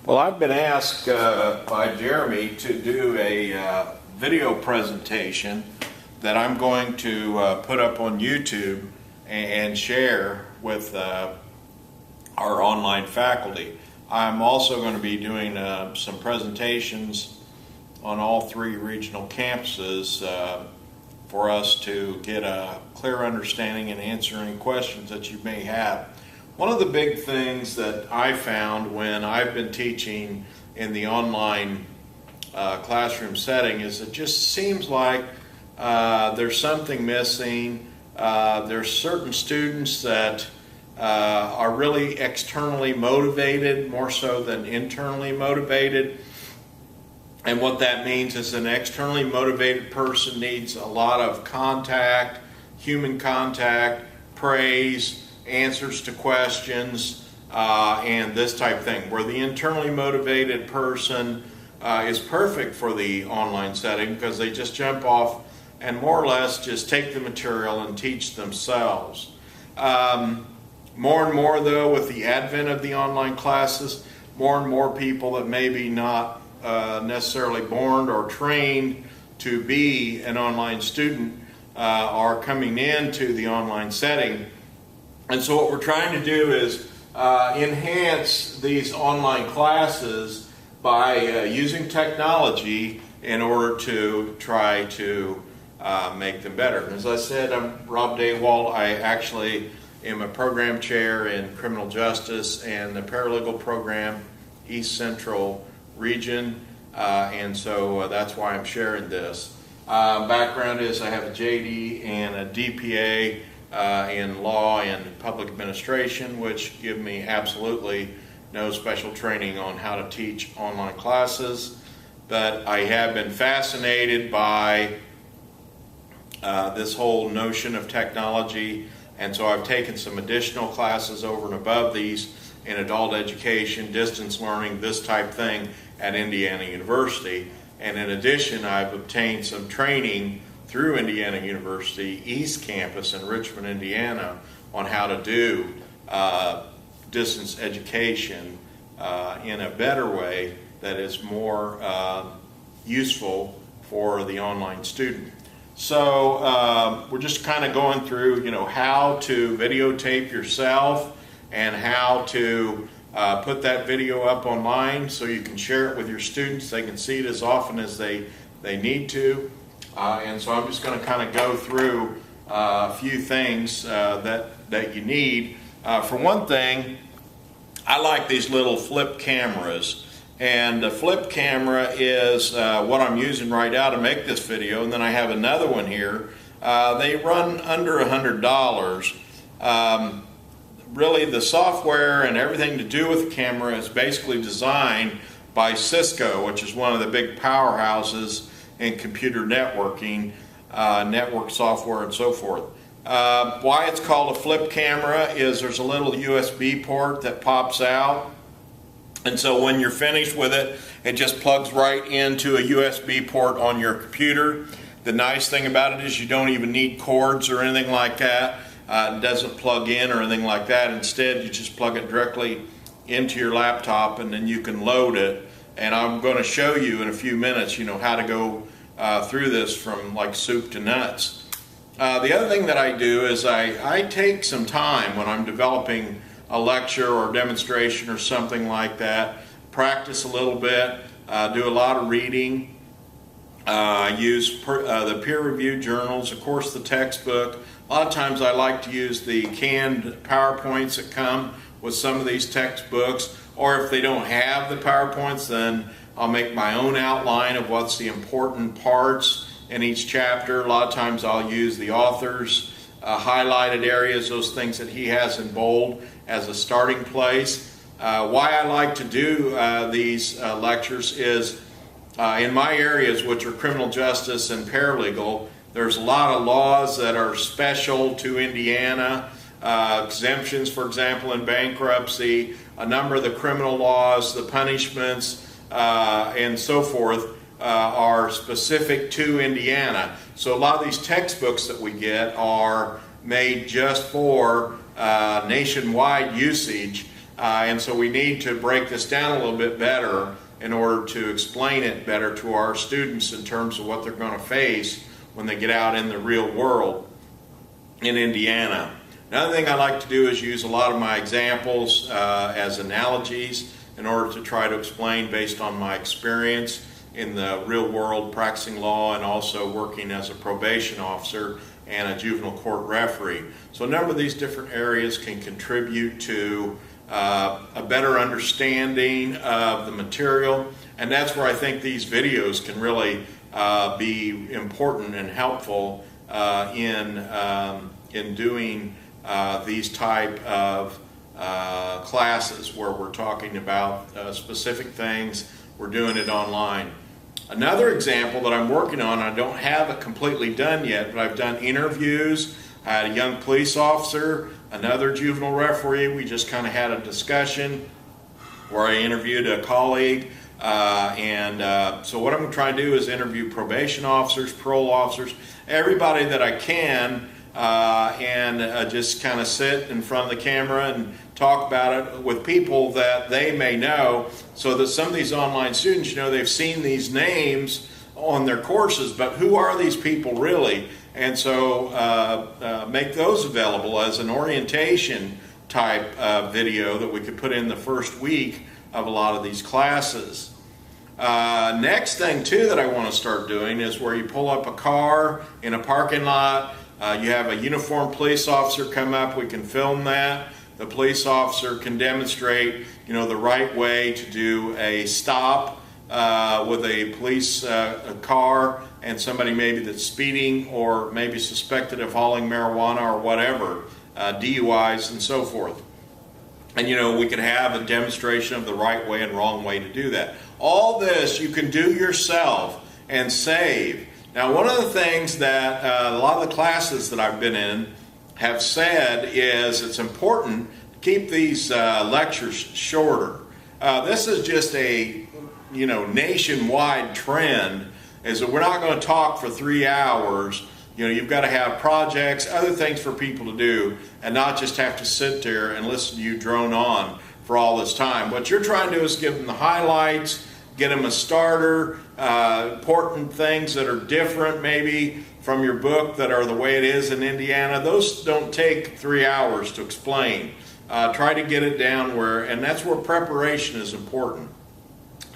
Well, I've been asked by Jeremy to do a video presentation that I'm going to put up on YouTube and share with our online faculty. I'm also going to be doing some presentations on all 3 regional campuses for us to get a clear understanding and answer any questions that you may have. One of the big things that I found when I've been teaching in the online classroom setting is it just seems like there's something missing. There's certain students that are really externally motivated more so than internally motivated. And what that means is an externally motivated person needs a lot of contact, human contact, praise, answers to questions, and this type of thing, where the internally motivated person is perfect for the online setting because they just jump off and more or less just take the material and teach themselves. More and more though, with the advent of the online classes, more and more people that maybe not necessarily born or trained to be an online student are coming into the online setting. And so what we're trying to do is enhance these online classes by using technology in order to try to make them better. As I said, I'm Rob Dawalt. I actually am a program chair in criminal justice and the paralegal program, East Central Region, and so that's why I'm sharing this. Background is I have a JD and a DPA in law and public administration, which give me absolutely no special training on how to teach online classes. But I have been fascinated by this whole notion of technology, and so I've taken some additional classes over and above these in adult education, distance learning, this type thing at Indiana University. And in addition, I've obtained some training through Indiana University East Campus in Richmond, Indiana, on how to do distance education in a better way that is more useful for the online student. So we're just kind of going through, how to videotape yourself and how to put that video up online so you can share it with your students. They can see it as often as they need to. And so I'm just going to kind of go through a few things that you need. For one thing, I like these little flip cameras. And the flip camera is what I'm using right now to make this video. And then I have another one here. They run under $100. Really, the software and everything to do with the camera is basically designed by Cisco, which is one of the big powerhouses in computer networking, network software, and so forth. Why it's called a flip camera is there's a little USB port that pops out, and so when you're finished with it, it just plugs right into a USB port on your computer. The nice thing about it is you don't even need cords or anything like that. It doesn't plug in or anything like that. Instead, you just plug it directly into your laptop and then you can load it. And I'm going to show you in a few minutes, how to go through this from like soup to nuts. The other thing that I do is I take some time when I'm developing a lecture or demonstration or something like that, practice a little bit, do a lot of reading, use the peer-reviewed journals, of course the textbook. A lot of times I like to use the canned PowerPoints that come with some of these textbooks, or if they don't have the PowerPoints, then I'll make my own outline of what's the important parts in each chapter. A lot of times I'll use the author's highlighted areas, those things that he has in bold, as a starting place. Why I like to do these lectures is in my areas, which are criminal justice and paralegal, there's a lot of laws that are special to Indiana, exemptions, for example, in bankruptcy, a number of the criminal laws, the punishments, and so forth are specific to Indiana. So a lot of these textbooks that we get are made just for nationwide usage, And so we need to break this down a little bit better in order to explain it better to our students in terms of what they're going to face when they get out in the real world in Indiana. Another thing I like to do is use a lot of my examples as analogies in order to try to explain based on my experience in the real world practicing law and also working as a probation officer and a juvenile court referee. So a number of these different areas can contribute to a better understanding of the material, and that's where I think these videos can really be important and helpful in doing these type of classes where we're talking about specific things. We're doing it online. Another example that I'm working on, I don't have it completely done yet, but I've done interviews. I had a young police officer, another juvenile referee. We just kind of had a discussion where I interviewed a colleague. So what I'm trying to do is interview probation officers, parole officers, everybody that I can, and just kind of sit in front of the camera and talk about it with people that they may know, so that some of these online students, you know, they've seen these names on their courses, but who are these people really? And so make those available as an orientation type video that we could put in the first week of a lot of these classes. Next thing too that I want to start doing is where you pull up a car in a parking lot, you have a uniformed police officer come up, we can film that. The police officer can demonstrate, you know, the right way to do a stop with a police car and somebody maybe that's speeding or maybe suspected of hauling marijuana or whatever, DUIs and so forth. And you know, we could have a demonstration of the right way and wrong way to do that. All this you can do yourself and save. Now, one of the things that a lot of the classes that I've been in have said is it's important to keep these lectures shorter. This is just a nationwide trend, is that we're not going to talk for 3 hours. You know, you've got to have projects, other things for people to do, and not just have to sit there and listen to you drone on for all this time. What you're trying to do is give them the highlights, get them a starter, important things that are different maybe from your book that are the way it is in Indiana. Those don't take 3 hours to explain. Try to get it down and that's where preparation is important.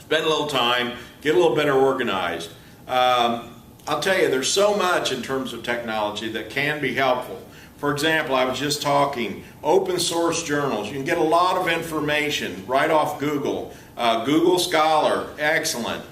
Spend a little time, get a little better organized. I'll tell you, there's so much in terms of technology that can be helpful. For example, I was just talking, open source journals. You can get a lot of information right off Google. Google Scholar, excellent.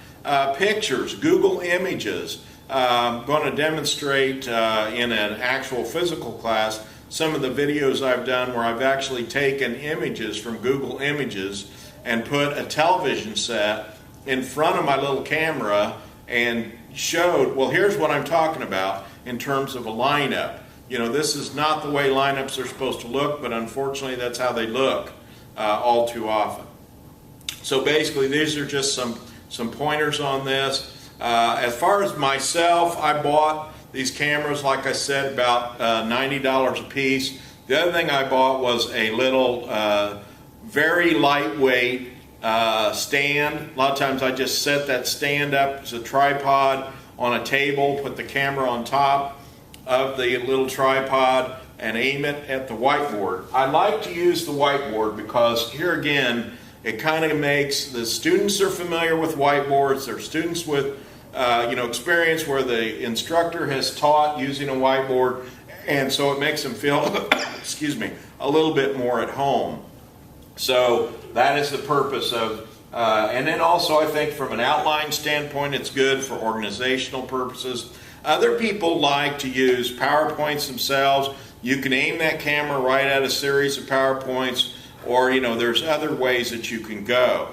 Pictures, Google Images. I'm going to demonstrate in an actual physical class some of the videos I've done where I've actually taken images from Google Images and put a television set in front of my little camera and showed, well, here's what I'm talking about in terms of a lineup. You know, this is not the way lineups are supposed to look, but unfortunately that's how they look all too often. So basically these are just some pointers on this. As far as myself, I bought these cameras, like I said, about $90 a piece. The other thing I bought was a little very lightweight stand. A lot of times I just set that stand up as a tripod on a table, put the camera on top of the little tripod and aim it at the whiteboard. I like to use the whiteboard because here again, it kind of makes the students are familiar with whiteboards. They're students with experience where the instructor has taught using a whiteboard, and so it makes them feel excuse me, a little bit more at home. So that is the purpose of and then also I think from an outline standpoint it's good for organizational purposes. Other people like to use PowerPoints themselves. You can aim that camera right at a series of PowerPoints, or there's other ways that you can go.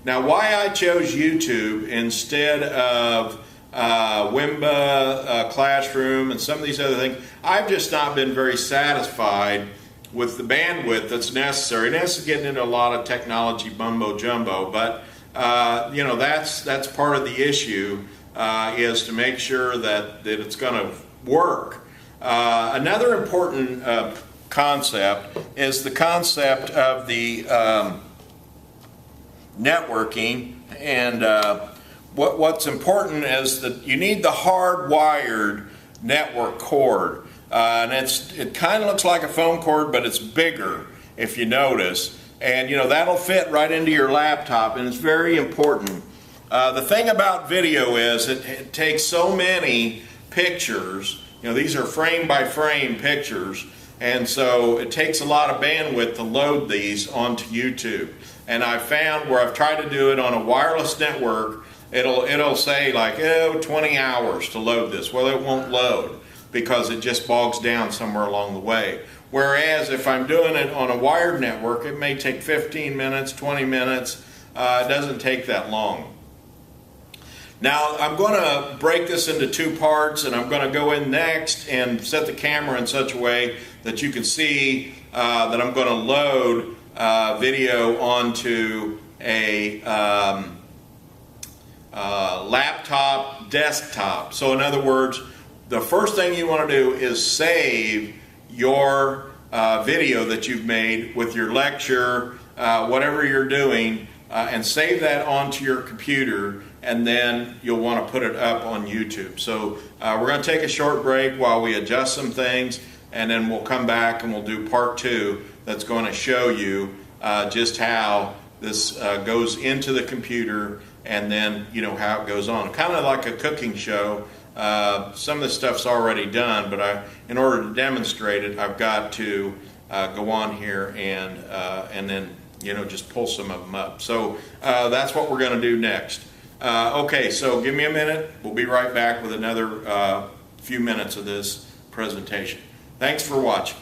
Now, why I chose YouTube instead of Wimba, Classroom, and some of these other things, I've just not been very satisfied with the bandwidth that's necessary. And this is getting into a lot of technology mumbo jumbo, but that's part of the issue, is to make sure that it's going to work. Another important concept is the concept of the networking. And what's important is that you need the hardwired network cord. And it kind of looks like a phone cord, but it's bigger, if you notice. And that'll fit right into your laptop, and it's very important. The thing about video is it takes so many pictures. These are frame by frame pictures, and so it takes a lot of bandwidth to load these onto YouTube. And I found where I've tried to do it on a wireless network, it'll say like 20 hours to load this. Well, it won't load because it just bogs down somewhere along the way. Whereas if I'm doing it on a wired network, it may take 15 minutes, 20 minutes. It doesn't take that long. Now I'm going to break this into two parts, and I'm going to go in next and set the camera in such a way that you can see that I'm going to load video onto a laptop desktop. So in other words, the first thing you want to do is save your video that you've made with your lecture, whatever you're doing, and save that onto your computer, and then you'll want to put it up on YouTube. So we're going to take a short break while we adjust some things, and then we'll come back and we'll do part 2 that's going to show you just how this goes into the computer, and then how it goes on. Kind of like a cooking show. Some of this stuff's already done, but in order to demonstrate it, I've got to go on here and then just pull some of them up. So that's what we're going to do next. Okay, so give me a minute. We'll be right back with another few minutes of this presentation. Thanks for watching.